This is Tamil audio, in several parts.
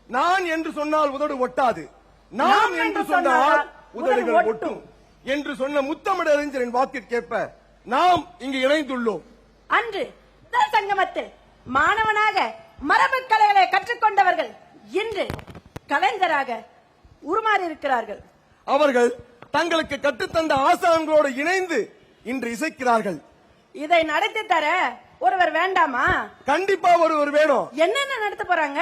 நான் என்று சொன்னால் உதடு ஒட்டாது, நாம் என்று சொன்னால் உதடுகள் ஒட்டும் என்று சொன்ன முத்தமிழறிஞரின் வாக்கிற்கேற்ப நாம் இங்கு இணைந்துள்ளோம். அன்று சங்கமத்தில் மாணவனாக மரபு கலைகளை கற்றுக்கொண்டவர்கள் இன்று கலைஞராக உருமாறி இருக்கிறார்கள். அவர்கள் தங்களுக்கு கற்றுத்தந்த ஆசான்களோடு இணைந்து இன்று இசைக்கிறார்கள். இதை நடத்தி தர ஒருவர் வேண்டாமா? கண்டிப்பா ஒருவர் வேணும். என்னென்ன நடத்த போறாங்க?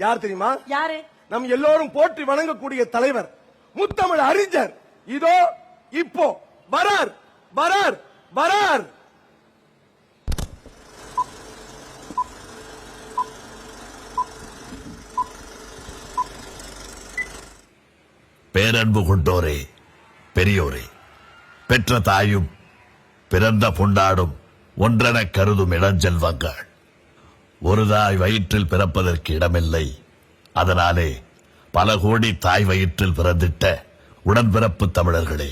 யார் தெரியுமா? யாரு? நம் எல்லோரும் போற்றி வணங்கக்கூடிய தலைவர் முத்தமிழ் அறிஞர் இதோ இப்போ வரார் வரார் வரார். பேரன்பு கொண்டோரே, பெரியோரே, பெற்ற தாயும் பிறந்த பொண்டாடும் ஒன்றென கருதும் இளஞ்செல்வங்கள், ஒரு தாய் வயிற்றில் பிறப்பதற்கு இடமில்லை. அதனாலே பல கோடி தாய் வயிற்றில் பிறந்திட்ட உடன்பிறப்பு தமிழர்களே,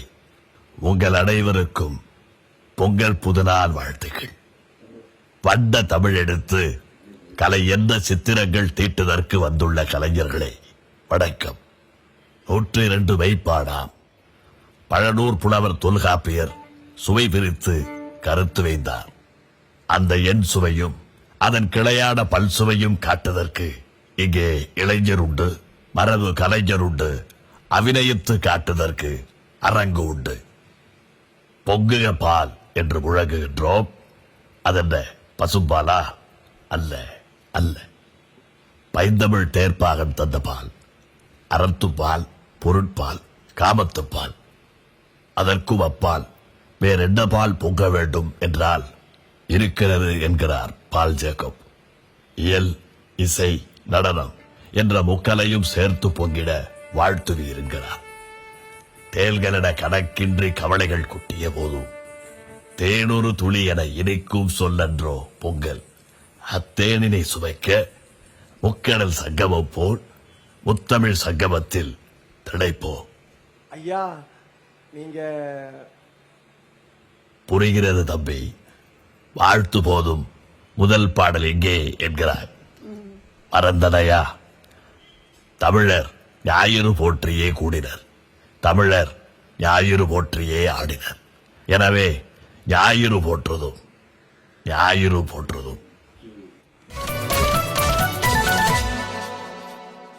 உங்கள் அனைவருக்கும் பொங்கல் புதுநாள் வாழ்த்துக்கள். வண்ண தமிழ் எடுத்து கலை என்ற சித்திரங்கள் தீட்டுதற்கு வந்துள்ள கலைஞர்களே வணக்கம். 102 மெய்ப்பாடாம் பழனூர் புலவர் தொல்காப்பியர் சுவை பிரித்து கருத்து வைத்தார். அந்த எண் சுவையும் அதன் கிளையான பல் சுவையும் காட்டுதற்கு இங்கே இளைஞர் உண்டு, மரபு கலைஞர் உண்டு, அபிநயித்து காட்டுதற்கு அரங்கு உண்டு. பொங்குக பால் என்று முழங்குகின்றோம். அதென்ன பசும்பாலா? அல்ல அல்ல, பைந்தமிழ் தேர்ப்பாகன் தந்த பால், அறத்துப்பால், பொருட்பால், காமத்துப்பால். அதற்கும் அப்பால் வேறென்ன பால் பொங்க வேண்டும் என்றால் இருக்கிறது என்கிறார் பால் ஜேக்கப். இயல், இசை, நடனம் என்ற முக்கலையும் சேர்த்து பொங்கிட வாழ்த்துவீருங்கிறார். தேல்களென கணக்கின்றி கவலைகள் குட்டிய போதும் தேனொரு துளி என இனிக்கும் சொல்லன்றோ பொங்கல். அத்தேனினை சுவைக்க முக்கடல் சங்கமம் போல் முத்தமிழ் சங்கமத்தில் திளைப்போ. ஐயா, நீங்க புரிகிறது தம்பி. வாழ்த்து போதும் முதல் பாடல் எங்கே என்கிறார். மறந்தனையா? தமிழர் ஞாயிறு போற்றியே கூடினர், தமிழர் ஞாயிறு போற்றியே ஆடினர். எனவே ஞாயிறு போற்றுதும் ஞாயிறு போற்றுதும்